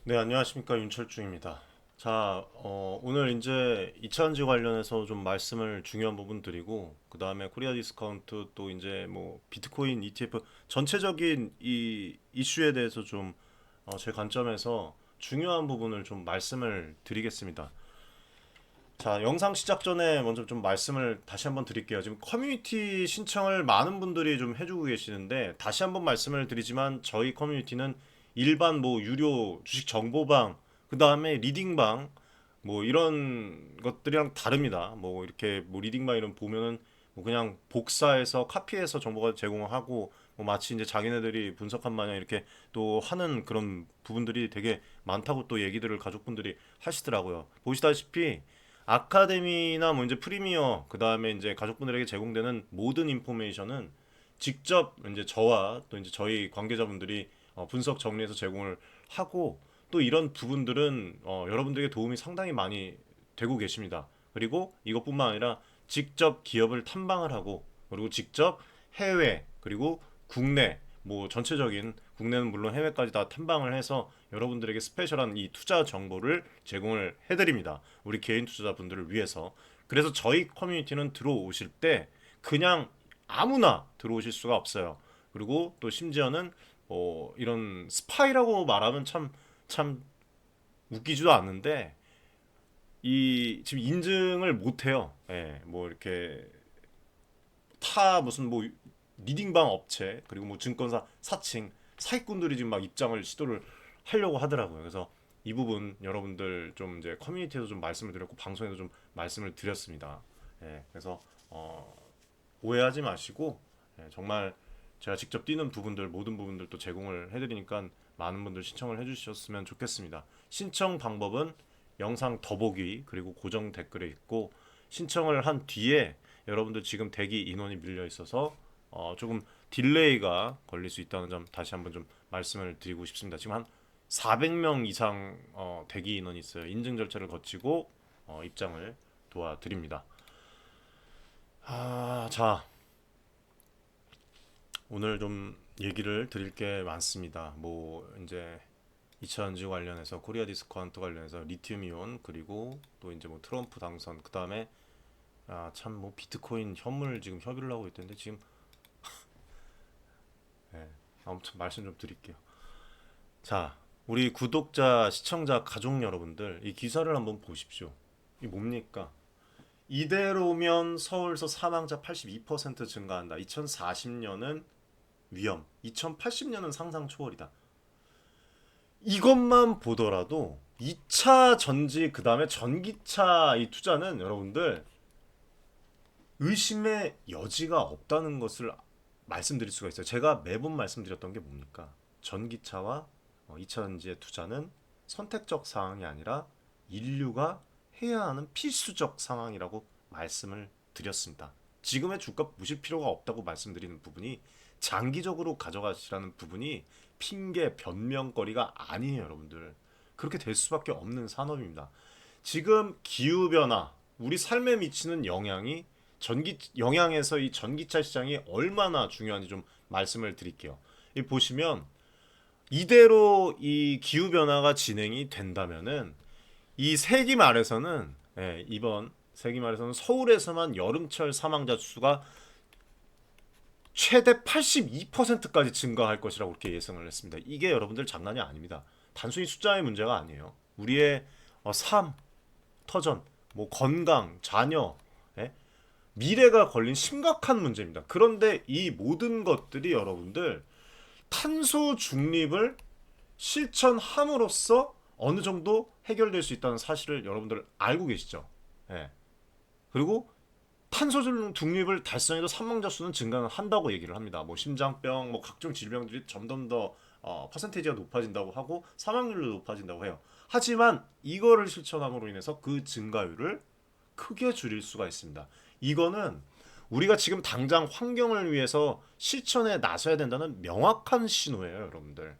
네, 안녕하십니까. 윤철중입니다. 자, 오늘 이제 이차전지 관련해서 좀 말씀을 중요한 부분 드리고, 그 다음에 코리아 디스카운트 또 이제 뭐 비트코인 ETF 전체적인 이 이슈에 대해서 좀 제 관점에서 중요한 부분을 좀 말씀을 드리겠습니다. 자, 영상 시작 전에 먼저 좀 말씀을 다시 한번 드릴게요. 지금 커뮤니티 신청을 많은 분들이 좀 해주고 계시는데, 다시 한번 말씀을 드리지만, 저희 커뮤니티는 일반 뭐 유료 주식 정보방, 그 다음에 리딩방, 뭐 이런 것들이랑 다릅니다. 뭐 이렇게 뭐 리딩방 이런 보면은 뭐 그냥 복사해서 카피해서 정보가 제공하고, 뭐 마치 이제 자기네들이 분석한 마냥 이렇게 또 하는 그런 부분들이 되게 많다고 또 얘기들을 가족분들이 하시더라고요. 보시다시피 아카데미나 뭐 이제 프리미어 그 다음에 이제 가족분들에게 제공되는 모든 인포메이션은 직접 이제 저와 또 이제 저희 관계자분들이 분석 정리해서 제공을 하고, 또 이런 부분들은 여러분들에게 도움이 상당히 많이 되고 계십니다. 그리고 이것뿐만 아니라 직접 기업을 탐방을 하고, 그리고 직접 해외 그리고 국내 뭐 전체적인 국내는 물론 해외까지 다 탐방을 해서 여러분들에게 스페셜한 이 투자 정보를 제공을 해드립니다. 우리 개인 투자자분들을 위해서. 그래서 저희 커뮤니티는 들어오실 때 그냥 아무나 들어오실 수가 없어요. 그리고 또 심지어는 이런 스파이라고 말하면 참 웃기지도 않는데, 이 지금 인증을 못 해요. 예, 뭐 이렇게 타 무슨 뭐 리딩방 업체 그리고 뭐 증권사 사칭 사기꾼들이 지금 막 입장을 시도를 하려고 하더라고요. 그래서 이 부분 여러분들 좀 이제 커뮤니티에서 좀 말씀을 드렸고 방송에도 좀 말씀을 드렸습니다. 예, 그래서 오해하지 마시고, 정말 제가 직접 뛰는 부분들 모든 부분들 또 제공을 해드리니까 많은 분들 신청을 해주셨으면 좋겠습니다. 신청 방법은 영상 더보기 그리고 고정 댓글에 있고, 신청을 한 뒤에 여러분들 지금 대기 인원이 밀려 있어서 조금 딜레이가 걸릴 수 있다는 점 다시 한번 좀 말씀을 드리고 싶습니다. 지금 한 400명 이상 대기 인원이 있어요. 인증 절차를 거치고 입장을 도와드립니다. 자, 오늘 좀 얘기를 드릴 게 많습니다. 뭐 이제 2차전지 관련해서 코리아 디스카운트 관련해서 리튬 이온 그리고 또 이제 뭐 트럼프 당선 그 다음에 참 뭐 비트코인 현물 지금 협의를 하고 있던데 지금 예, 아무튼 말씀 좀 드릴게요. 자, 우리 구독자 시청자 가족 여러분들 이 기사를 한번 보십시오. 이 뭡니까? 이대로면 서울서 사망자 82% 증가한다. 2040년은 위험, 2080년은 상상 초월이다. 이것만 보더라도 2차 전지 그 다음에 전기차 이 투자는 여러분들 의심의 여지가 없다는 것을 말씀드릴 수가 있어요. 제가 매번 말씀드렸던 게 뭡니까? 전기차와 2차 전지의 투자는 선택적 사항이 아니라 인류가 해야 하는 필수적 상황이라고 말씀을 드렸습니다. 지금의 주가 보실 필요가 없다고 말씀드리는 부분이 장기적으로 가져가시라는 부분이 핑계 변명거리가 아니에요, 여러분들. 그렇게 될 수밖에 없는 산업입니다. 지금 기후 변화, 우리 삶에 미치는 영향이 전기 영향에서 이 전기차 시장이 얼마나 중요한지 좀 말씀을 드릴게요. 이 보시면 이대로 이 기후 변화가 진행이 된다면은 이 세기 말에서는 이번 세기 말에서는 서울에서만 여름철 사망자 수가 최대 82%까지 증가할 것이라고 그렇게 예상을 했습니다. 이게 여러분들 장난이 아닙니다. 단순히 숫자의 문제가 아니에요. 우리의 삶, 터전, 뭐 건강, 자녀, 예? 미래가 걸린 심각한 문제입니다. 그런데 이 모든 것들이 여러분들 탄소 중립을 실천함으로써 어느 정도 해결될 수 있다는 사실을 여러분들 알고 계시죠? 예. 그리고 탄소 중립을 달성해도 사망자 수는 증가한다고 얘기를 합니다. 뭐 심장병, 뭐 각종 질병들이 점점 더 퍼센테이지가 높아진다고 하고 사망률도 높아진다고 해요. 하지만 이거를 실천함으로 인해서 그 증가율을 크게 줄일 수가 있습니다. 이거는 우리가 지금 당장 환경을 위해서 실천에 나서야 된다는 명확한 신호예요, 여러분들.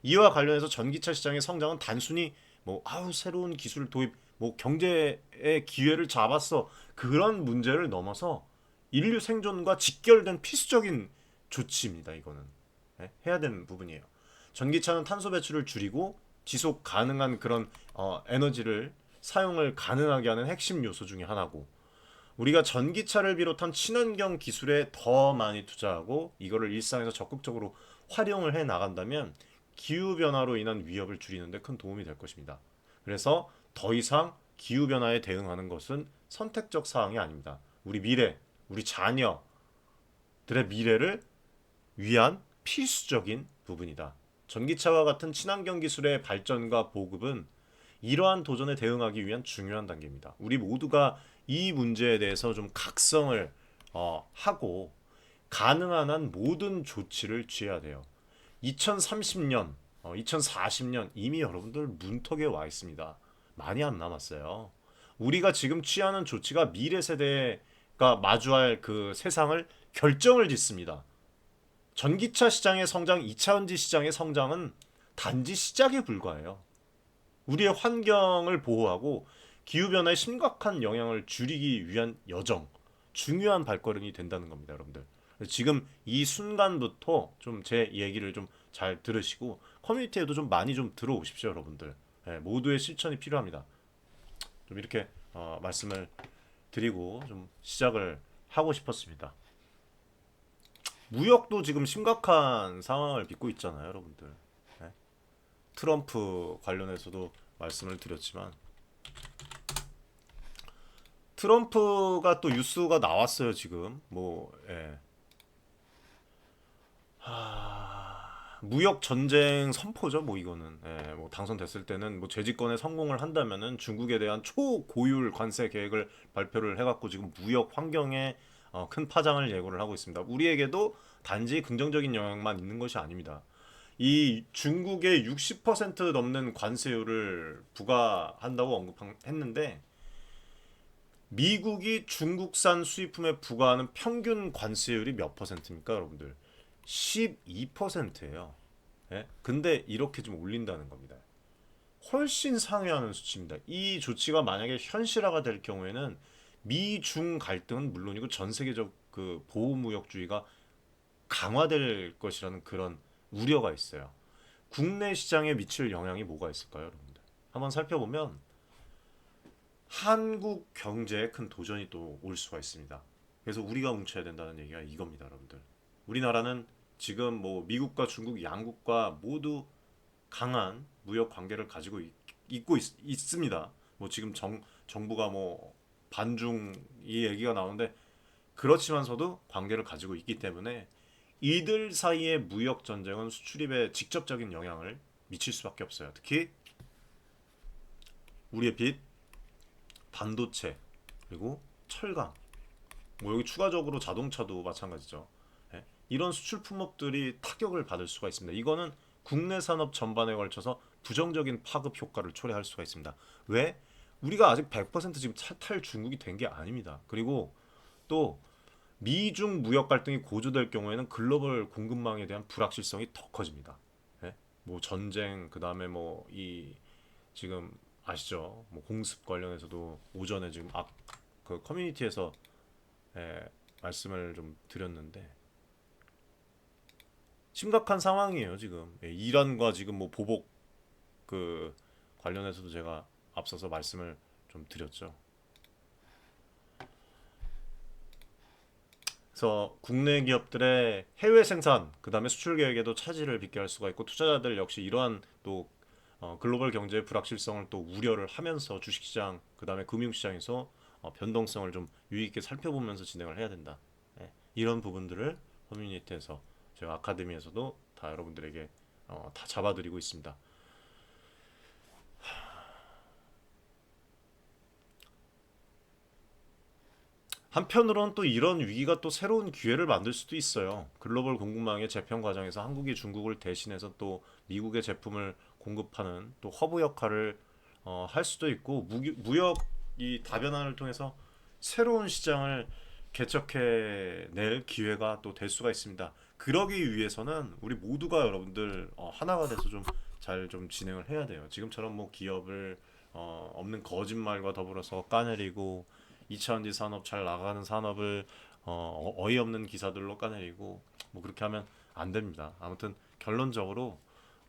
이와 관련해서 전기차 시장의 성장은 단순히 뭐 새로운 기술 도입, 뭐 경제의 기회를 잡았어 그런 문제를 넘어서 인류 생존과 직결된 필수적인 조치입니다. 이거는 해야 되는 부분이에요. 전기차는 탄소 배출을 줄이고 지속 가능한 그런 에너지를 사용을 가능하게 하는 핵심 요소 중에 하나고, 우리가 전기차를 비롯한 친환경 기술에 더 많이 투자하고 이거를 일상에서 적극적으로 활용을 해 나간다면 기후 변화로 인한 위협을 줄이는 데 큰 도움이 될 것입니다. 그래서 더 이상 기후 변화에 대응하는 것은 선택적 사항이 아닙니다. 우리 미래, 우리 자녀들의 미래를 위한 필수적인 부분이다. 전기차와 같은 친환경 기술의 발전과 보급은 이러한 도전에 대응하기 위한 중요한 단계입니다. 우리 모두가 이 문제에 대해서 좀 각성을 하고 가능한 한 모든 조치를 취해야 돼요. 2030년, 2040년 이미 여러분들 문턱에 와 있습니다. 많이 안 남았어요. 우리가 지금 취하는 조치가 미래 세대가 마주할 그 세상을 결정을 짓습니다. 전기차 시장의 성장, 2차전지 시장의 성장은 단지 시작에 불과해요. 우리의 환경을 보호하고 기후변화에 심각한 영향을 줄이기 위한 여정, 중요한 발걸음이 된다는 겁니다, 여러분들. 지금 이 순간부터 좀 제 얘기를 좀 잘 들으시고 커뮤니티에도 좀 많이 좀 들어오십시오, 여러분들. 예, 모두의 실천이 필요합니다. 좀 이렇게 말씀을 드리고 좀 시작을 하고 싶었습니다. 무역도 지금 심각한 상황을 빚고 있잖아요, 여러분들. 예? 트럼프 관련해서도 말씀을 드렸지만 트럼프가 또 뉴스가 나왔어요 지금 뭐 예. 무역 전쟁 선포죠 뭐 이거는 예, 뭐 당선됐을 때는 뭐 재집권에 성공을 한다면은 중국에 대한 초고율 관세 계획을 발표를 해갖고 지금 무역 환경에 큰 파장을 예고를 하고 있습니다. 우리에게도 단지 긍정적인 영향만 있는 것이 아닙니다. 이 중국의 60% 넘는 관세율을 부과한다고 언급했는데 미국이 중국산 수입품에 부과하는 평균 관세율이 몇 퍼센트입니까, 여러분들? 12%예요. 예? 근데 이렇게 좀 올린다는 겁니다. 훨씬 상회하는 수치입니다. 이 조치가 만약에 현실화가 될 경우에는 미중 갈등은 물론이고 전 세계적 그 보호무역주의가 강화될 것이라는 그런 우려가 있어요. 국내 시장에 미칠 영향이 뭐가 있을까요, 여러분들? 한번 살펴보면 한국 경제에 큰 도전이 또 올 수가 있습니다. 그래서 우리가 뭉쳐야 된다는 얘기가 이겁니다, 여러분들. 우리나라는 지금 뭐 미국과 중국 양국과 모두 강한 무역 관계를 가지고 있습니다. 뭐 지금 정부가 뭐 반중 이 얘기가 나오는데 그렇지만서도 관계를 가지고 있기 때문에 이들 사이의 무역 전쟁은 수출입에 직접적인 영향을 미칠 수밖에 없어요. 특히 우리의 빚, 반도체, 그리고 철강, 뭐 여기 추가적으로 자동차도 마찬가지죠. 예? 이런 수출 품목들이 타격을 받을 수가 있습니다. 이거는 국내 산업 전반에 걸쳐서 부정적인 파급 효과를 초래할 수가 있습니다. 왜? 우리가 아직 100% 지금 탈 중국이 된 게 아닙니다. 그리고 또 미중 무역 갈등이 고조될 경우에는 글로벌 공급망에 대한 불확실성이 더 커집니다. 예? 뭐 전쟁, 그 다음에 뭐 이 지금 아시죠? 뭐 공습 관련해서도 오전에 지금 그 커뮤니티에서 예, 말씀을 좀 드렸는데 심각한 상황이에요 지금. 예, 이란과 지금 뭐 보복 그 관련해서도 제가 앞서서 말씀을 좀 드렸죠. 그래서 국내 기업들의 해외 생산, 그다음에 수출 계획에도 차질을 빚게 할 수가 있고 투자자들 역시 이러한 또 글로벌 경제의 불확실성을 또 우려를 하면서 주식시장, 그다음에 금융시장에서 변동성을 좀 유의 있게 살펴보면서 진행을 해야 된다. 예, 이런 부분들을 커뮤니티에서 제가 아카데미에서도 다 여러분들에게 다 잡아드리고 있습니다. 한편으로는 또 이런 위기가 또 새로운 기회를 만들 수도 있어요. 글로벌 공급망의 재편 과정에서 한국이 중국을 대신해서 또 미국의 제품을 공급하는 또 허브 역할을 할 수도 있고 무역 이 다변화를 통해서 새로운 시장을 개척해낼 기회가 또 될 수가 있습니다. 그러기 위해서는 우리 모두가 여러분들 하나가 돼서 좀 잘 좀 진행을 해야 돼요. 지금처럼 뭐 기업을 없는 거짓말과 더불어서 까내리고 2차전지 산업 잘 나가는 산업을 어이없는 기사들로 까내리고 뭐 그렇게 하면 안 됩니다. 아무튼 결론적으로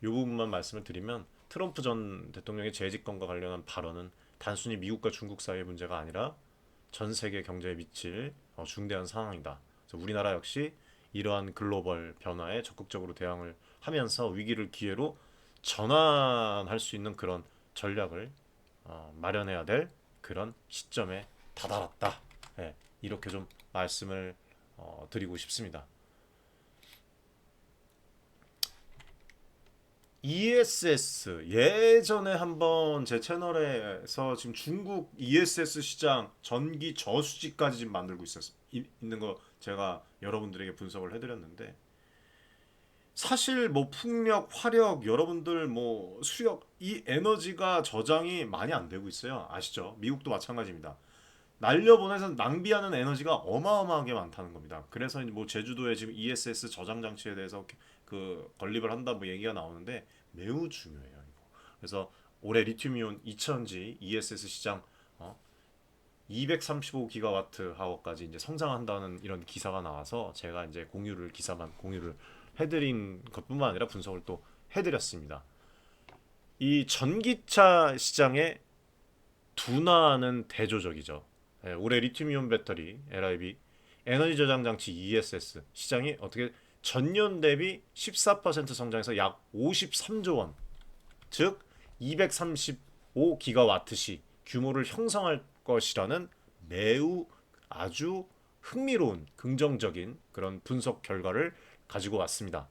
이 부분만 말씀을 드리면 트럼프 전 대통령의 재집권과 관련한 발언은 단순히 미국과 중국 사이의 문제가 아니라 전 세계 경제에 미칠 중대한 상황이다. 그래서 우리나라 역시 이러한 글로벌 변화에 적극적으로 대응을 하면서 위기를 기회로 전환할 수 있는 그런 전략을 마련해야 될 그런 시점에 다다랐다. 예, 이렇게 좀 말씀을 드리고 싶습니다. ESS 예전에 한번 제 채널에서 지금 중국 ESS 시장 전기 저수지까지 지금 만들고 있는 거 제가 여러분들에게 분석을 해드렸는데, 사실 뭐 풍력, 화력, 여러분들 뭐 수력, 이 에너지가 저장이 많이 안 되고 있어요. 아시죠? 미국도 마찬가지입니다. 날려보내서 낭비하는 에너지가 어마어마하게 많다는 겁니다. 그래서 뭐 제주도에 지금 ESS 저장 장치에 대해서 그 건립을 한다 뭐 얘기가 나오는데 매우 중요해요. 이거. 그래서 올해 리튬이온 2000지 ESS 시장 235기가와트 하워까지 이제 성장한다는 이런 기사가 나와서 제가 이제 기사만 공유를 해드린 것뿐만 아니라 분석을 또 해드렸습니다. 이 전기차 시장의 둔화는 대조적이죠. 예, 올해 리튬이온 배터리 LIB 에너지 저장 장치 ESS 시장이 어떻게 전년 대비 14% 성장해서 약 53조 원, 즉 235기가와트시 규모를 형성할 것이라는 매우 아주 흥미로운 긍정적인 그런 분석 결과를 가지고 왔습니다.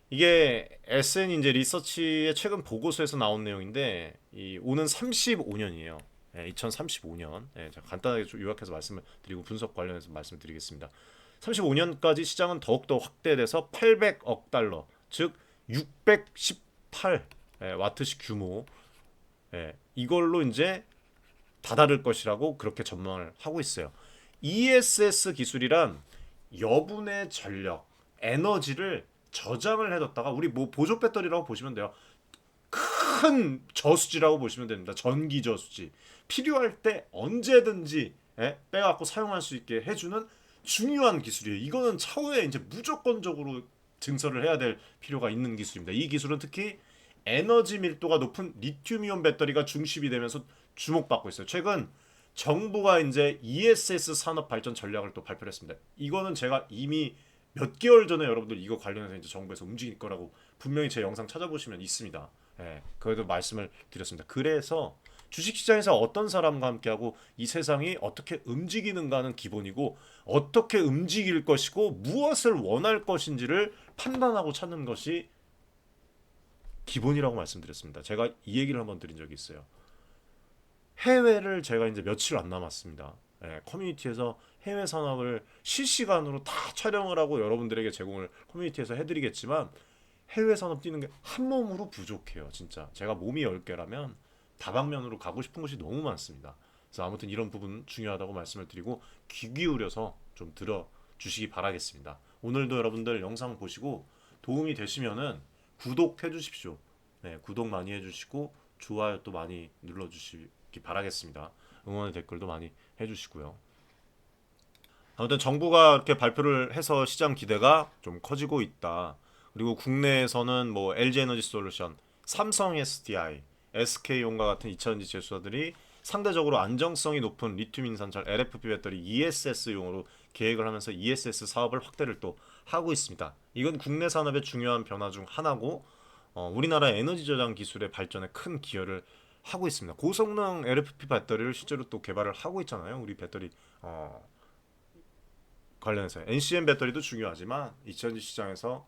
이게 SN 이제 리서치의 최근 보고서에서 나온 내용인데 이 오는 35년이에요. 2035년. 제가 간단하게 좀 요약해서 말씀을 드리고 분석 관련해서 말씀을 드리겠습니다. 35년까지 시장은 더욱더 확대돼서 800억 달러, 즉 618 와트시 규모, 이걸로 이제 다다를 것이라고 그렇게 전망을 하고 있어요. ESS 기술이란 여분의 전력, 에너지를 저장을 해뒀다가 우리 뭐 보조 배터리라고 보시면 돼요. 큰 저수지라고 보시면 됩니다. 전기 저수지. 필요할 때 언제든지 빼갖고 사용할 수 있게 해주는 중요한 기술이에요. 이거는 차후에 이제 무조건적으로 증설을 해야 될 필요가 있는 기술입니다. 이 기술은 특히 에너지 밀도가 높은 리튬이온 배터리가 중심이 되면서 주목받고 있어요. 최근 정부가 이제 ESS 산업 발전 전략을 또 발표를 했습니다. 이거는 제가 이미 몇 개월 전에 여러분들 이거 관련해서 이제 정부에서 움직일 거라고 분명히 제 영상 찾아보시면 있습니다. 그래도 말씀을 드렸습니다. 그래서 주식시장에서 어떤 사람과 함께하고 이 세상이 어떻게 움직이는가는 기본이고, 어떻게 움직일 것이고 무엇을 원할 것인지를 판단하고 찾는 것이 기본이라고 말씀드렸습니다. 제가 이 얘기를 한번 드린 적이 있어요. 해외를 제가 이제 며칠 안 남았습니다. 커뮤니티에서 해외 산업을 실시간으로 다 촬영을 하고 여러분들에게 제공을 커뮤니티에서 해드리겠지만 해외 산업 뛰는 게 한 몸으로 부족해요. 진짜 제가 몸이 10개라면 다방면으로 가고 싶은 곳이 너무 많습니다. 그래서 아무튼 이런 부분 중요하다고 말씀을 드리고 귀 기울여서 좀 들어주시기 바라겠습니다. 오늘도 여러분들 영상 보시고 도움이 되시면은 구독해 주십시오. 구독 많이 해주시고 좋아요 또 많이 눌러주시기 바라겠습니다. 응원의 댓글도 많이 해주시고요. 아무튼 정부가 이렇게 발표를 해서 시장 기대가 좀 커지고 있다. 그리고 국내에서는 뭐 LG에너지솔루션, 삼성 SDI, SK온과 같은 2차전지 제조사들이 상대적으로 안정성이 높은 리튬 인산철 LFP 배터리 ESS용으로 계획을 하면서 ESS 사업을 확대를 또 하고 있습니다. 이건 국내 산업의 중요한 변화 중 하나고 우리나라 에너지 저장 기술의 발전에 큰 기여를 하고 있습니다. 고성능 LFP 배터리를 실제로 또 개발을 하고 있잖아요. 우리 배터리 관련해서 NCM 배터리도 중요하지만 2차전지 시장에서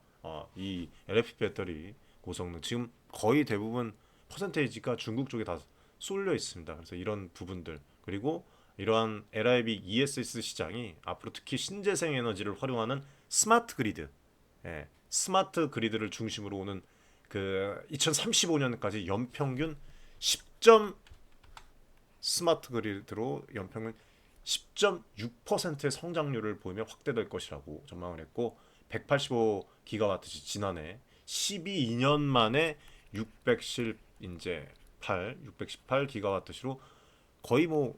이 LFP 배터리 고성능 지금 거의 대부분 퍼센테이지가 중국 쪽에 다 쏠려 있습니다. 그래서 이런 부분들, 그리고 이러한 LIB ESS 시장이 앞으로 특히 신재생 에너지를 활용하는 스마트 그리드, 스마트 그리드를 중심으로 오는 그 2035년까지 연평균 10점 스마트 그리드로 연평균 10.6%의 성장률을 보이며 확대될 것이라고 전망을 했고, 185기가와트시 지난해 12년 만에 618기가와트시로 거의 뭐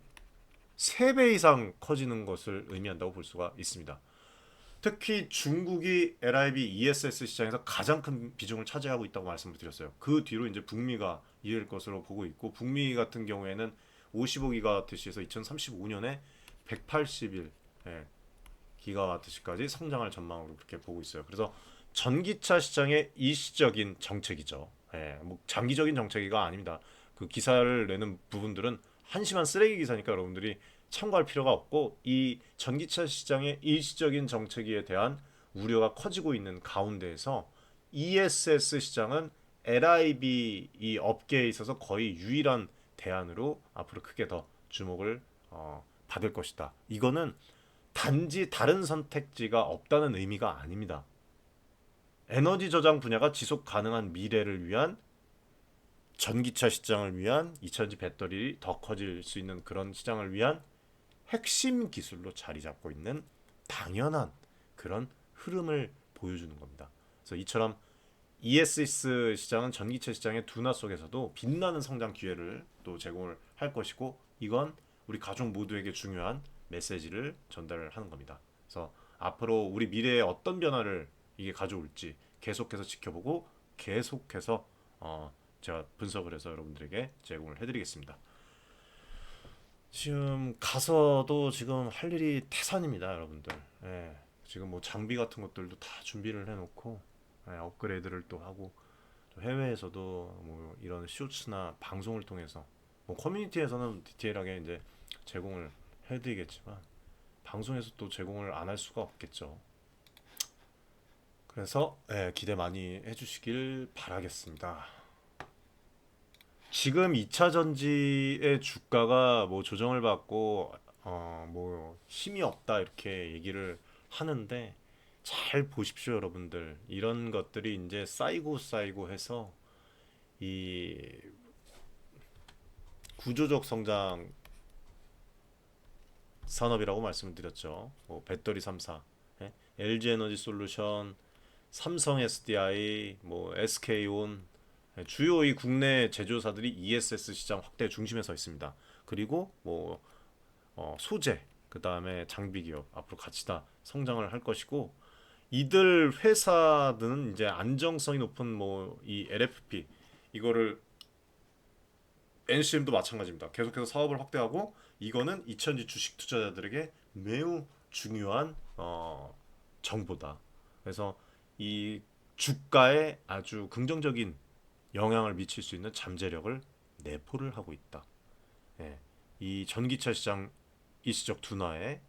3배 이상 커지는 것을 의미한다고 볼 수가 있습니다. 특히 중국이 LIB ESS 시장에서 가장 큰 비중을 차지하고 있다고 말씀을 드렸어요. 그 뒤로 이제 북미가 이을 것으로 보고 있고, 북미 같은 경우에는 55기가와트시에서 2035년에 180일 기가와트시까지 성장할 전망으로 그렇게 보고 있어요. 그래서 전기차 시장의 일시적인 정책이죠. 뭐 장기적인 정책이가 아닙니다. 그 기사를 내는 부분들은 한심한 쓰레기 기사니까 여러분들이 참고할 필요가 없고, 이 전기차 시장의 일시적인 정책에 대한 우려가 커지고 있는 가운데에서 ESS 시장은 LIB 이 업계에 있어서 거의 유일한 대안으로 앞으로 크게 더 주목을 받을 것이다. 이거는 단지 다른 선택지가 없다는 의미가 아닙니다. 에너지 저장 분야가 지속 가능한 미래를 위한, 전기차 시장을 위한, 2차전지 배터리 더 커질 수 있는 그런 시장을 위한 핵심 기술로 자리 잡고 있는 당연한 그런 흐름을 보여주는 겁니다. 그래서 이처럼 ESS 시장은 전기차 시장의 둔화 속에서도 빛나는 성장 기회를 또 제공을 할 것이고, 이건 우리 가족 모두에게 중요한 메시지를 전달을 하는 겁니다. 그래서 앞으로 우리 미래에 어떤 변화를 이게 가져올지 계속해서 지켜보고, 계속해서 제가 분석을 해서 여러분들에게 제공을 해드리겠습니다. 지금 가서도 지금 할 일이 태산입니다, 여러분들. 지금 뭐 장비 같은 것들도 다 준비를 해놓고, 업그레이드를 또 하고, 또 해외에서도 뭐 이런 쇼츠나 방송을 통해서, 뭐 커뮤니티에서는 디테일하게 이제 제공을 해드리겠지만, 방송에서 또 제공을 안 할 수가 없겠죠. 그래서 기대 많이 해주시길 바라겠습니다. 지금 2차 전지의 주가가 뭐 조정을 받고 뭐 힘이 없다 이렇게 얘기를 하는데, 잘 보십시오 여러분들. 이런 것들이 이제 쌓이고 해서 이 구조적 성장 산업이라고 말씀을 드렸죠. 뭐 배터리 3사, LG 에너지 솔루션, 삼성 SDI, 뭐 SK온, 주요 이 국내 제조사들이 ESS 시장 확대 중심에 서 있습니다. 그리고 뭐 소재, 그 다음에 장비 기업 앞으로 같이 다 성장을 할 것이고, 이들 회사들은 이제 안정성이 높은 뭐 이 LFP 이거를, NCM도 마찬가지입니다. 계속해서 사업을 확대하고, 이거는 이천지 주식 투자자들에게 매우 중요한 정보다. 그래서 이 주가에 아주 긍정적인 영향을 미칠 수 있는 잠재력을 내포를 하고 있다. 예. 이 전기차 시장 일시적 둔화에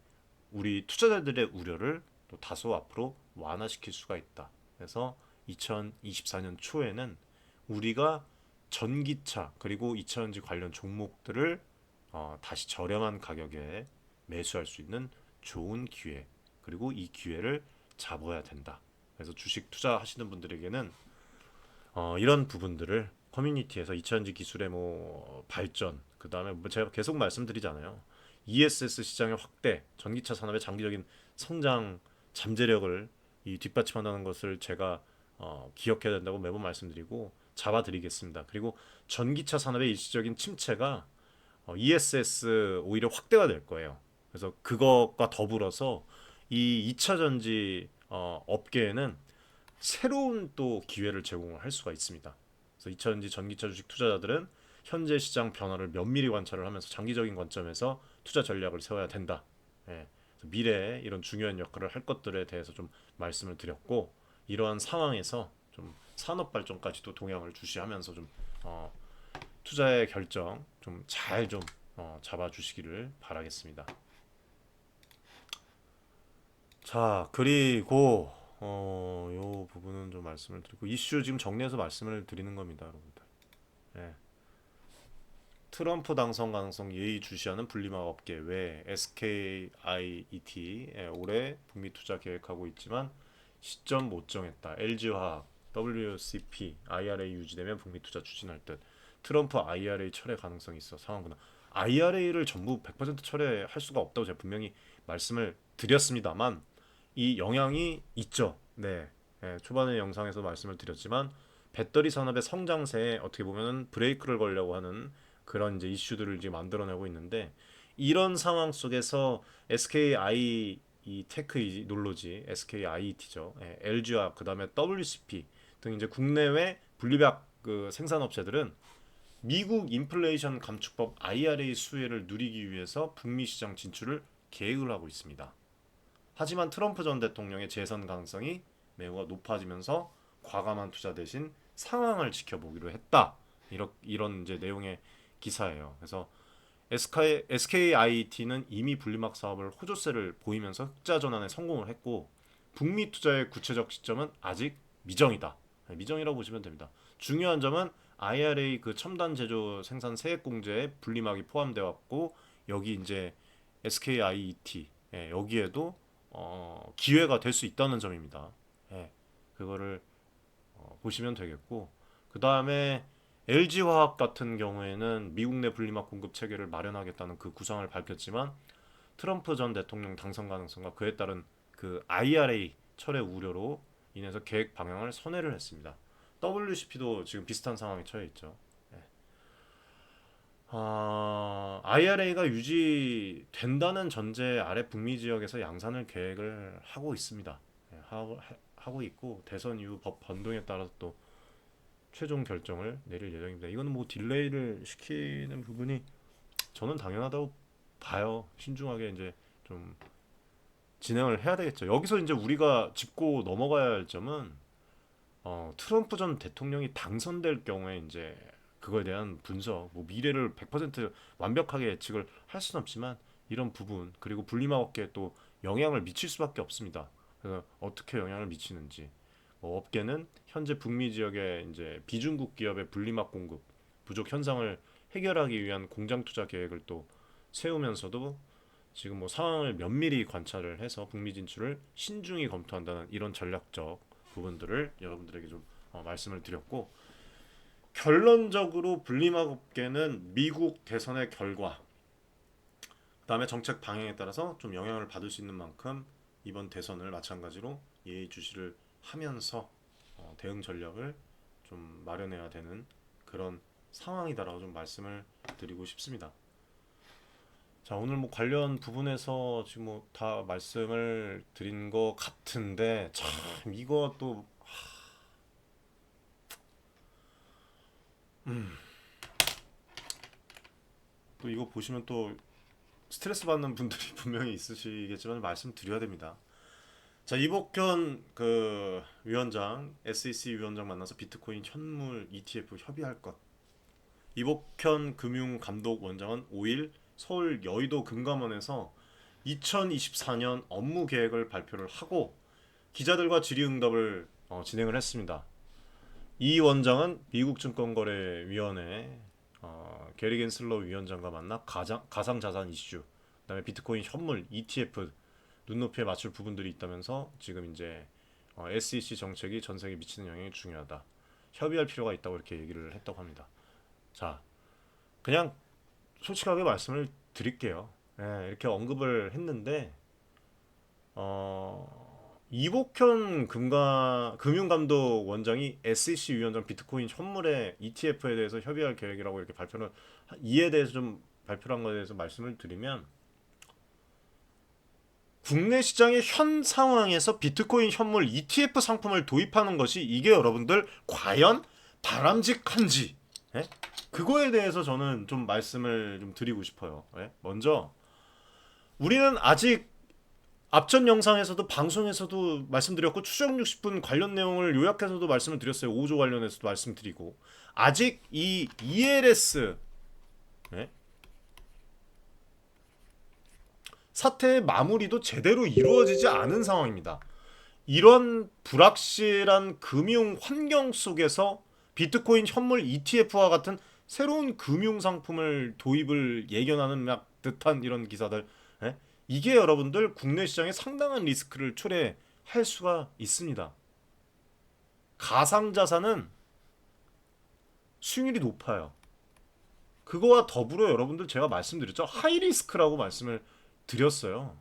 우리 투자자들의 우려를 또 다소 앞으로 완화시킬 수가 있다. 그래서 2024년 초에는 우리가 전기차 그리고 2차전지 관련 종목들을 다시 저렴한 가격에 매수할 수 있는 좋은 기회, 그리고 이 기회를 잡아야 된다. 그래서 주식 투자하시는 분들에게는 이런 부분들을 커뮤니티에서 2차전지 기술의 뭐 발전, 그 다음에 뭐 제가 계속 말씀드리잖아요. ESS 시장의 확대, 전기차 산업의 장기적인 성장 잠재력을 이 뒷받침한다는 것을 제가 기억해야 된다고 매번 말씀드리고 잡아드리겠습니다. 그리고 전기차 산업의 일시적인 침체가 ESS 오히려 확대가 될 거예요. 그래서 그것과 더불어서 이 2차 전지 업계에는 새로운 또 기회를 제공을 할 수가 있습니다. 그래서 2차 전지 전기차 주식 투자자들은 현재 시장 변화를 면밀히 관찰을 하면서 장기적인 관점에서 투자 전략을 세워야 된다. 미래에 이런 중요한 역할을 할 것들에 대해서 좀 말씀을 드렸고, 이러한 상황에서 좀 산업 발전까지도 동향을 주시하면서 좀 어, 투자의 결정 좀 잘 좀 잡아주시기를 바라겠습니다. 자, 그리고 요 부분은 좀 말씀을 드리고, 이슈 지금 정리해서 말씀을 드리는 겁니다, 여러분들. 예. 트럼프 당선 가능성 예의주시하는 분리막 업계 외 SKIET 올해 북미 투자 계획하고 있지만 시점 못 정했다. LG화학, WCP, IRA 유지되면 북미 투자 추진할 듯. 트럼프 IRA 철회 가능성이 있어 상황구나. IRA를 전부 100% 철회할 수가 없다고 제가 분명히 말씀을 드렸습니다만, 이 영향이 있죠. 네. 초반의 영상에서 말씀을 드렸지만, 배터리 산업의 성장세에 어떻게 보면 브레이크를 걸려고 하는 그런 이제 이슈들을 지금 만들어내고 있는데, 이런 상황 속에서 SKI 이 테크놀로지 SKIET죠. LG와 그다음에 WCP 등 이제 국내외 분리배합 그 생산업체들은 미국 인플레이션 감축법 IRA 수혜를 누리기 위해서 북미 시장 진출을 계획을 하고 있습니다. 하지만 트럼프 전 대통령의 재선 가능성이 매우 높아지면서 과감한 투자 대신 상황을 지켜보기로 했다. 이런 이제 내용의 기사예요. 그래서 SKIET는 이미 분리막 사업을 호조세를 보이면서 흑자 전환에 성공을 했고 북미 투자의 구체적 시점은 아직 미정이다. 미정이라고 보시면 됩니다. 중요한 점은 IRA 그 첨단 제조 생산 세액 공제에 분리막이 포함되어 왔고 여기 이제 SKIET 여기에도 기회가 될 수 있다는 점입니다. 그거를 보시면 되겠고 그 다음에 LG화학 같은 경우에는 미국 내 분리막 공급 체계를 마련하겠다는 그 구상을 밝혔지만 트럼프 전 대통령 당선 가능성과 그에 따른 그 IRA 철회 우려로 인해서 계획 방향을 선회를 했습니다. WCP도 지금 비슷한 상황에 처해 있죠. IRA가 유지된다는 전제 아래 북미 지역에서 양산을 계획을 하고 있습니다. 하고 있고 대선 이후 법 변동에 따라서 또 최종 결정을 내릴 예정입니다. 이거는 뭐 딜레이를 시키는 부분이 저는 당연하다고 봐요. 신중하게 이제 좀 진행을 해야 되겠죠. 여기서 이제 우리가 짚고 넘어가야 할 점은 트럼프 전 대통령이 당선될 경우에 이제 그거에 대한 분석, 뭐 미래를 100% 완벽하게 예측을 할 수는 없지만 이런 부분 그리고 분리막 업계에 또 영향을 미칠 수밖에 없습니다. 그래서 어떻게 영향을 미치는지 업계는 현재 북미 지역의 이제 비중국 기업의 분리막 공급 부족 현상을 해결하기 위한 공장 투자 계획을 또 세우면서도 지금 뭐 상황을 면밀히 관찰을 해서 북미 진출을 신중히 검토한다는 이런 전략적 부분들을 여러분들에게 좀 말씀을 드렸고 결론적으로 분리막 업계는 미국 대선의 결과 그다음에 정책 방향에 따라서 좀 영향을 받을 수 있는 만큼 이번 대선을 마찬가지로 예의주시를 하면서 대응 전략을 좀 마련해야 되는 그런 상황이다라고 좀 말씀을 드리고 싶습니다. 자, 오늘 뭐 관련 부분에서 지금 뭐 다 말씀을 드린 것 같은데 참 이거 또 또 이거 보시면 또 스트레스 받는 분들이 분명히 있으시겠지만 말씀드려야 됩니다. 자, 이복현 그 위원장, SEC 위원장 만나서 비트코인 현물 ETF 협의할 것. 이복현 금융감독원장은 5일 서울 여의도 금감원에서 2024년 업무 계획을 발표를 하고 기자들과 질의응답을 진행을 했습니다. 이 원장은 미국증권거래위원회 게리 겐슬러 위원장과 만나 가상자산 이슈, 그다음에 비트코인 현물 ETF 눈높이에 맞출 부분들이 있다면서 지금 이제 SEC 정책이 전 세계에 미치는 영향이 중요하다. 협의할 필요가 있다고 이렇게 얘기를 했다고 합니다. 자, 그냥 솔직하게 말씀을 드릴게요. 이렇게 언급을 했는데 이복현 금융감독 원장이 SEC 위원장 비트코인 현물의 ETF에 대해서 협의할 계획이라고 이렇게 발표를 이에 대해서 좀 발표를 한 것에 대해서 말씀을 드리면 국내 시장의 현 상황에서 비트코인 현물 ETF 상품을 도입하는 것이 이게 여러분들 과연 바람직한지 그거에 대해서 저는 좀 말씀을 좀 드리고 싶어요. 먼저 우리는 아직 앞전 영상에서도 방송에서도 말씀드렸고 추정 60분 관련 내용을 요약해서도 말씀을 드렸어요. 5조 관련해서도 말씀드리고 아직 이 ELS 사태의 마무리도 제대로 이루어지지 않은 상황입니다. 이런 불확실한 금융 환경 속에서 비트코인 현물 ETF와 같은 새로운 금융 상품을 도입을 예견하는 듯한 이런 기사들 이게 여러분들 국내 시장에 상당한 리스크를 초래할 수가 있습니다. 가상자산은 수익률이 높아요. 그거와 더불어 여러분들 제가 말씀드렸죠. 하이리스크라고 말씀을 드렸어요.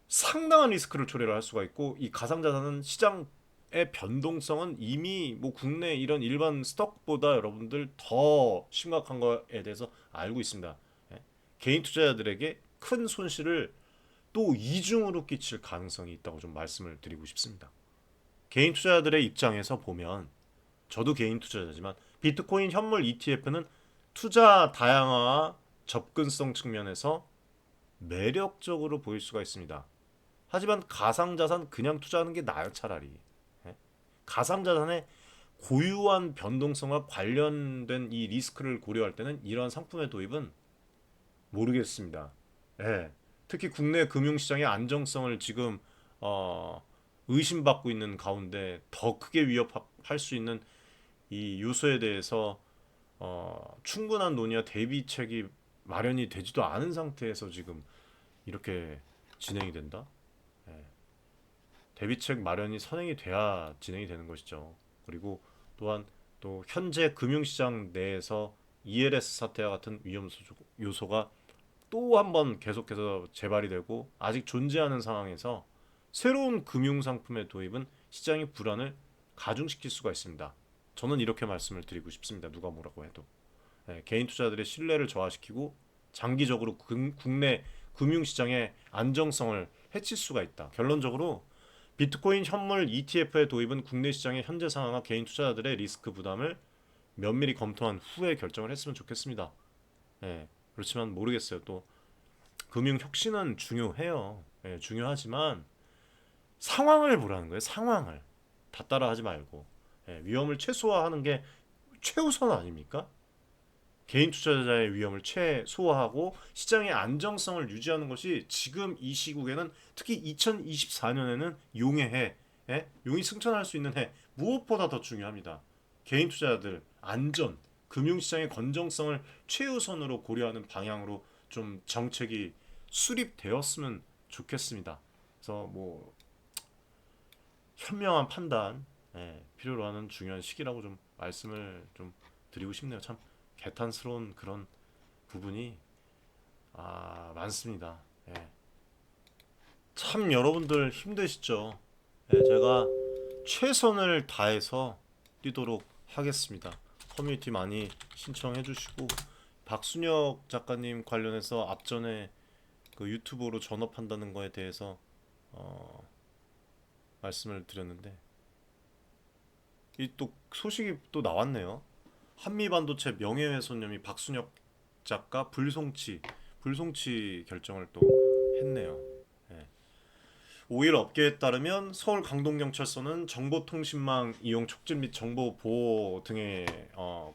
상당한 리스크를 초래를 할 수가 있고 이 가상자산은 시장의 변동성은 이미 뭐 국내 이런 일반 스톡보다 여러분들 더 심각한 거에 대해서 알고 있습니다. 개인 투자자들에게 큰 손실을 또 이중으로 끼칠 가능성이 있다고 좀 말씀을 드리고 싶습니다. 개인 투자자들의 입장에서 보면 저도 개인 투자자지만 비트코인 현물 ETF는 투자 다양화와 접근성 측면에서 매력적으로 보일 수가 있습니다. 하지만 가상자산 그냥 투자하는 게 나아요, 차라리. 예? 가상자산의 고유한 변동성과 관련된 이 리스크를 고려할 때는 이러한 상품의 도입은 모르겠습니다. 예. 특히 국내 금융시장의 안정성을 지금 의심받고 있는 가운데 더 크게 위협할 수 있는 이 요소에 대해서 충분한 논의와 대비책이 마련이 되지도 않은 상태에서 지금 이렇게 진행이 된다. 예. 대비책 마련이 선행이 돼야 진행이 되는 것이죠. 그리고 또한 또 현재 금융시장 내에서 ELS 사태와 같은 위험 요소가 또 한 번 계속해서 재발이 되고 아직 존재하는 상황에서 새로운 금융 상품의 도입은 시장의 불안을 가중시킬 수가 있습니다. 저는 이렇게 말씀을 드리고 싶습니다. 누가 뭐라고 해도. 예, 개인 투자들의 신뢰를 저하시키고 장기적으로 국내 금융시장의 안정성을 해칠 수가 있다. 결론적으로 비트코인 현물 ETF의 도입은 국내 시장의 현재 상황과 개인 투자자들의 리스크 부담을 면밀히 검토한 후에 결정을 했으면 좋겠습니다. 예, 그렇지만 모르겠어요. 또 금융 혁신은 중요해요. 예, 중요하지만 상황을 보라는 거예요. 상황을 다 따라하지 말고 위험을 최소화하는 게 최우선 아닙니까? 개인 투자자의 위험을 최소화하고 시장의 안정성을 유지하는 것이 지금 이 시국에는 특히 2024년에는 용의 해, 용이 승천할 수 있는 해 무엇보다 더 중요합니다. 개인 투자자들 안전, 금융시장의 건정성을 최우선으로 고려하는 방향으로 좀 정책이 수립되었으면 좋겠습니다. 그래서 뭐 현명한 판단 필요로 하는 중요한 시기라고 좀 말씀을 좀 드리고 싶네요. 참 개탄스러운 그런 부분이 많습니다. 예. 참 여러분들 힘드시죠? 제가 최선을 다해서 뛰도록 하겠습니다. 커뮤니티 많이 신청해 주시고 박순혁 작가님 관련해서 앞전에 그 유튜브로 전업한다는 거에 대해서 말씀을 드렸는데 이 또 소식이 또 나왔네요. 한미반도체 명예훼손혐의 박순혁 작가 불송치 결정을 또 했네요. 예. 5일 업계에 따르면 서울 강동경찰서는 정보통신망 이용 촉진 및 정보 보호 등에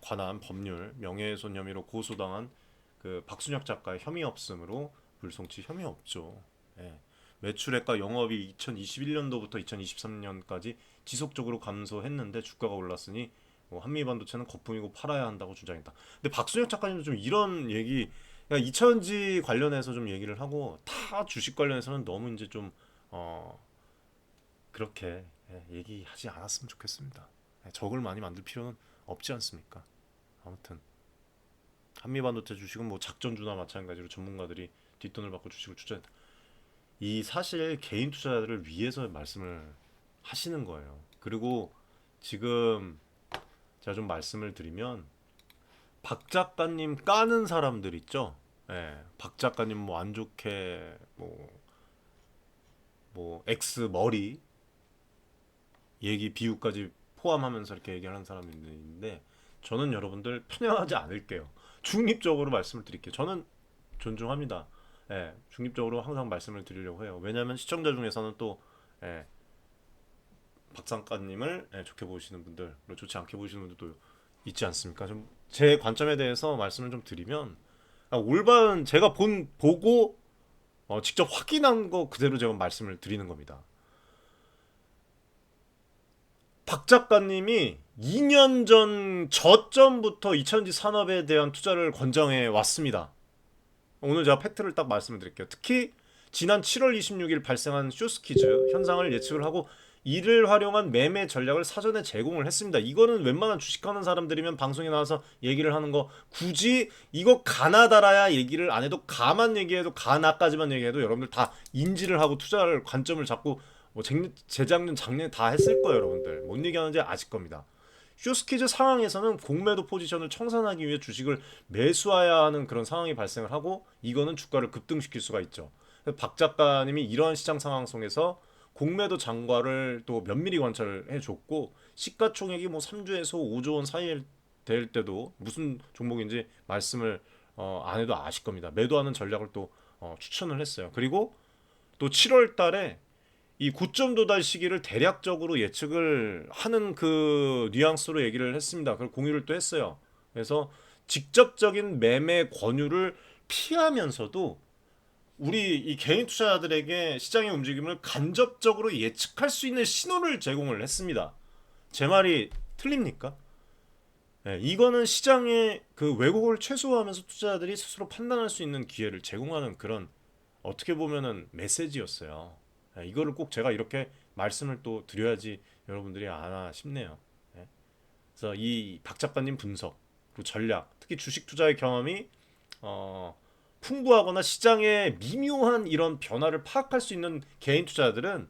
관한 법률 명예훼손 혐의로 고소당한 그 박순혁 작가의 혐의 없음으로 불송치 혐의 없죠. 예. 매출액과 영업이 2021년도부터 2023년까지 지속적으로 감소했는데 주가가 올랐으니 한미반도체는 거품이고 팔아야 한다고 주장했다. 근데 박순혁 작가님도 좀 이런 얘기, 그러니까 이차전지 관련해서 좀 얘기를 하고 타 주식 관련해서는 너무 이제 좀 그렇게 얘기하지 않았으면 좋겠습니다. 적을 많이 만들 필요는 없지 않습니까? 아무튼 한미반도체 주식은 뭐 작전주나 마찬가지로 전문가들이 뒷돈을 받고 주식을 투자했다. 이 사실 개인 투자자들을 위해서 말씀을 하시는 거예요. 그리고 지금 제가 좀 말씀을 드리면 박 작가님 까는 사람들 있죠. 박 작가님 뭐 안 좋게 뭐 X 머리 얘기 비유까지 포함하면서 이렇게 얘기하는 사람들이 있는데 저는 여러분들 편향하지 않을게요. 중립적으로 말씀을 드릴게요. 저는 존중합니다. 중립적으로 항상 말씀을 드리려고 해요. 왜냐하면 시청자 중에서는 또 박 작가님을 좋게 보시는 분들, 그리고 좋지 않게 보시는 분들도 있지 않습니까? 좀 제 관점에 대해서 말씀을 좀 드리면 올바른 제가 보고 직접 확인한 거 그대로 제가 말씀을 드리는 겁니다. 박 작가님이 2년 전 저점부터 2000지 산업에 대한 투자를 권장해 왔습니다. 오늘 제가 팩트를 딱 말씀을 드릴게요. 특히 지난 7월 26일 발생한 쇼스키즈 현상을 예측을 하고 이를 활용한 매매 전략을 사전에 제공을 했습니다. 이거는 웬만한 주식하는 사람들이면 방송에 나와서 얘기를 하는 거 굳이 이거 가나다라야 얘기를 안 해도 가만 얘기해도 가나까지만 얘기해도 여러분들 다 인지를 하고 투자를 관점을 잡고 뭐 재작년 작년에 다 했을 거예요. 여러분들 뭔 얘기하는지 아실 겁니다. 쇼스키즈 상황에서는 공매도 포지션을 청산하기 위해 주식을 매수해야 하는 그런 상황이 발생을 하고 이거는 주가를 급등시킬 수가 있죠. 박 작가님이 이러한 시장 상황 속에서 공매도 장과를 또 면밀히 관찰을 해줬고 시가총액이 뭐 3조에서 5조 원 사이에 될 때도 무슨 종목인지 말씀을 안 해도 아실 겁니다. 매도하는 전략을 또 추천을 했어요. 그리고 또 7월 달에 이 고점 도달 시기를 대략적으로 예측을 하는 그 뉘앙스로 얘기를 했습니다. 그걸 공유를 또 했어요. 그래서 직접적인 매매 권유를 피하면서도 우리 이 개인 투자자들에게 시장의 움직임을 간접적으로 예측할 수 있는 신호를 제공을 했습니다. 제 말이 틀립니까? 네, 이거는 시장의 그 왜곡을 최소화하면서 투자자들이 스스로 판단할 수 있는 기회를 제공하는 그런 어떻게 보면은 메시지였어요. 네, 이거를 꼭 제가 이렇게 말씀을 또 드려야지 여러분들이 아나 싶네요. 네. 그래서 이 박 작가님 분석 그리고 전략, 특히 주식 투자의 경험이 풍부하거나 시장의 미묘한 이런 변화를 파악할 수 있는 개인 투자자들은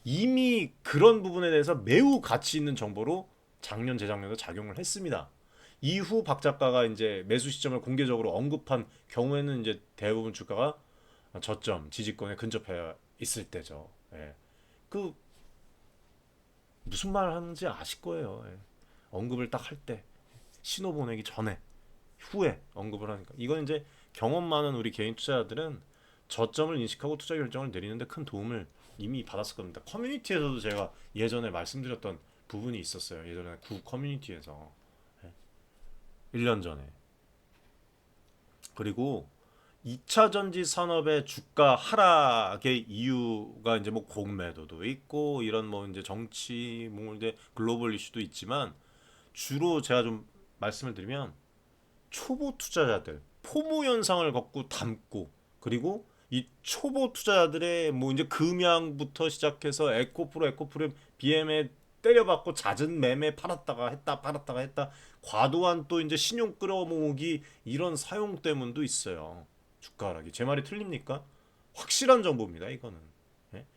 이미 그런 부분에 대해서 매우 가치 있는 정보로 작년 재작년도 작용을 했습니다. 이후 박 작가가 이제 매수 시점을 공개적으로 언급한 경우에는 이제 대부분 주가가 저점 지지권에 근접해 있을 때죠. 예. 그 무슨 말 하는지 아실 거예요. 예. 언급을 딱 할 때 신호 보내기 전에 후에 언급을 하니까 이건 이제 경험 많은 우리 개인 투자자들은 저점을 인식하고 투자 결정을 내리는데 큰 도움을 이미 받았을 겁니다. 커뮤니티에서도 제가 예전에 말씀드렸던 부분이 있었어요. 예전에 구 커뮤니티에서 1년 전에. 그리고 2차 전지 산업의 주가 하락의 이유가 이제 뭐 공매도도 있고 이런 뭐 이제 정치 뭐 이제 글로벌 이슈도 있지만 주로 제가 좀 말씀을 드리면 초보 투자자들 포모 현상을 갖고 담고 그리고 이 초보 투자자들의 뭐 이제 금양부터 시작해서 에코프로 BM에 때려받고 잦은 매매 팔았다가 했다 과도한 또 이제 신용 끌어모으기 이런 사용 때문도 있어요. 주가 하락이 제 말이 틀립니까? 확실한 정보입니다. 이거는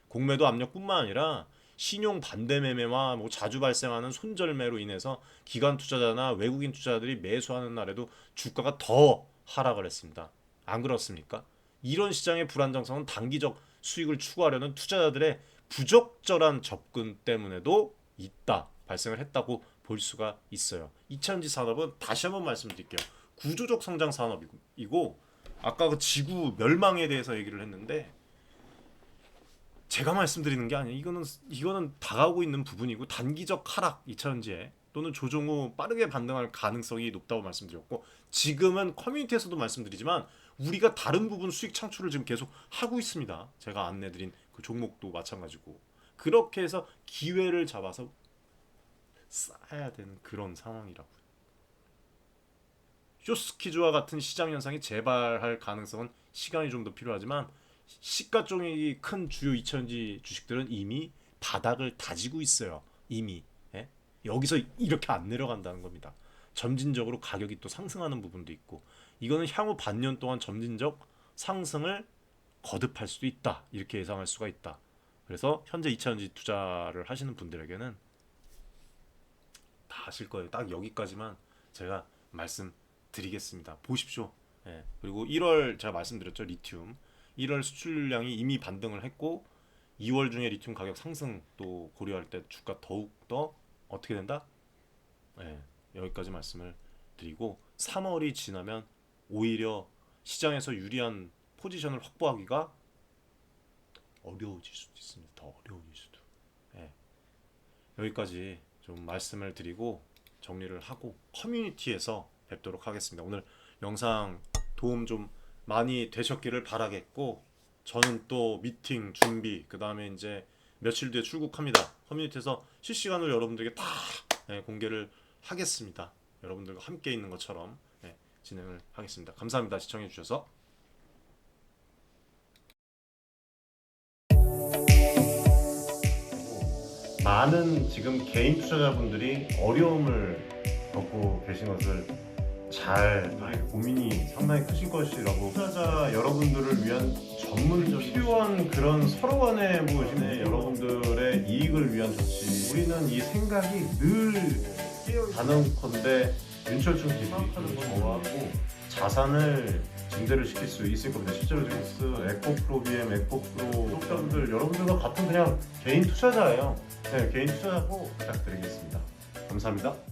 공매도 압력뿐만 아니라 신용 반대 매매와 뭐 자주 발생하는 손절매로 인해서 기관 투자자나 외국인 투자자들이 매수하는 날에도 주가가 더 하락을 했습니다. 안 그렇습니까? 이런 시장의 불안정성은 단기적 수익을 추구하려는 투자자들의 부적절한 접근 때문에도 발생을 했다고 볼 수가 있어요. 2차전지 산업은 다시 한번 말씀드릴게요. 구조적 성장 산업이고 아까 그 지구 멸망에 대해서 얘기를 했는데 제가 말씀드리는 게 아니에요. 이거는 다가오고 있는 부분이고 단기적 하락 2차전지에 또는 조정 후 빠르게 반등할 가능성이 높다고 말씀드렸고 지금은 커뮤니티에서도 말씀드리지만 우리가 다른 부분 수익 창출을 지금 계속 하고 있습니다. 제가 안내드린 그 종목도 마찬가지고 그렇게 해서 기회를 잡아서 쌓아야 되는 그런 상황이라고요. 쇼스키즈와 같은 시장 현상이 재발할 가능성은 시간이 좀 더 필요하지만 시가총액이 큰 주요 2차전지 주식들은 이미 바닥을 다지고 있어요. 이미 여기서 이렇게 안 내려간다는 겁니다. 점진적으로 가격이 또 상승하는 부분도 있고 이거는 향후 반년 동안 점진적 상승을 거듭할 수도 있다. 이렇게 예상할 수가 있다. 그래서 현재 2차전지 투자를 하시는 분들에게는 다 아실 거예요. 딱 여기까지만 제가 말씀드리겠습니다. 보십시오. 그리고 1월 제가 말씀드렸죠. 리튬 1월 수출량이 이미 반등을 했고 2월 중에 리튬 가격 상승 또 고려할 때 주가 더욱 더 어떻게 된다? 여기까지 말씀을 드리고 3월이 지나면 오히려 시장에서 유리한 포지션을 확보하기가 어려워질 수도 있습니다. 더 어려워질 수도. 여기까지 좀 말씀을 드리고 정리를 하고 커뮤니티에서 뵙도록 하겠습니다. 오늘 영상 도움 좀 많이 되셨기를 바라겠고 저는 또 미팅 준비 그 다음에 이제 며칠 뒤에 출국합니다. 커뮤니티에서 실시간으로 여러분들에게 다 공개를 하겠습니다. 여러분들과 함께 있는 것처럼 진행을 하겠습니다. 감사합니다. 시청해 주셔서. 많은 지금 개인 투자자분들이 어려움을 겪고 계신 것을 잘 고민이 상당히 크실 것이라고 투자자 여러분들을 위한 전문적 필요한 그런 서로 간의 여러분들의 이익을 위한 조치 우리는 이 생각이 늘 단언컨대 윤철중 TV 저하고 자산을 증대를 시킬 수 있을 겁니다. 실제로 징스, 에코프로, 에코프로 구독자분들 여러분들과 같은 그냥 개인 투자자예요. 네, 개인 투자자고 부탁드리겠습니다. 감사합니다.